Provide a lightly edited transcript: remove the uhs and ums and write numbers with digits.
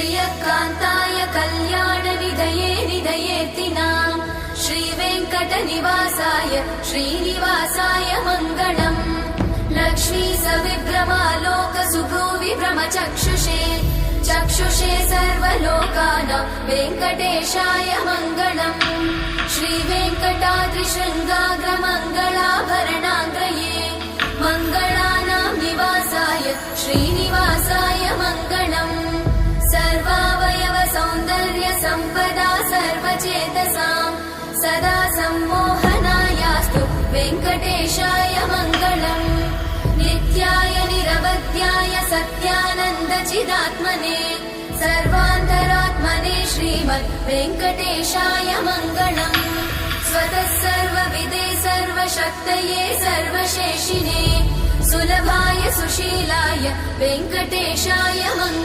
श्रियकान्ताय कल्याणनिधये निधयेऽर्तिनाम् श्रीवेङ्कटनिवासाय श्रीनिवासाय मङ्गलम् लक्ष्मी सविभ्रमालोकसुभ्रूविभ्रमचक्षुषे चक्षुषे सर्वलोकानां वेङ्कटेशाय मङ्गलम् श्रीवेङ्कटाद्रिशृङ्गाग्रमङ्गलाभरणाङ्गये मङ्गलानां निवासाय श्रीनिवासाय मङ्गलम् सर्वावयव सौन्दर्य सम्पदा सर्वचेतसां सदा सम्मोहनायास्तु वेङ्कटेशाय मङ्गलम् नित्याय निरवध्याय सत्यानन्दचिदात्मने सर्वान्तरात्मने श्रीमद् वेङ्कटेशाय मङ्गलम् स्वतः सर्वविदे सर्वशक्तये सर्वशेषिने सुलभाय सुशीलाय वेङ्कटेशाय मङ्गलम्।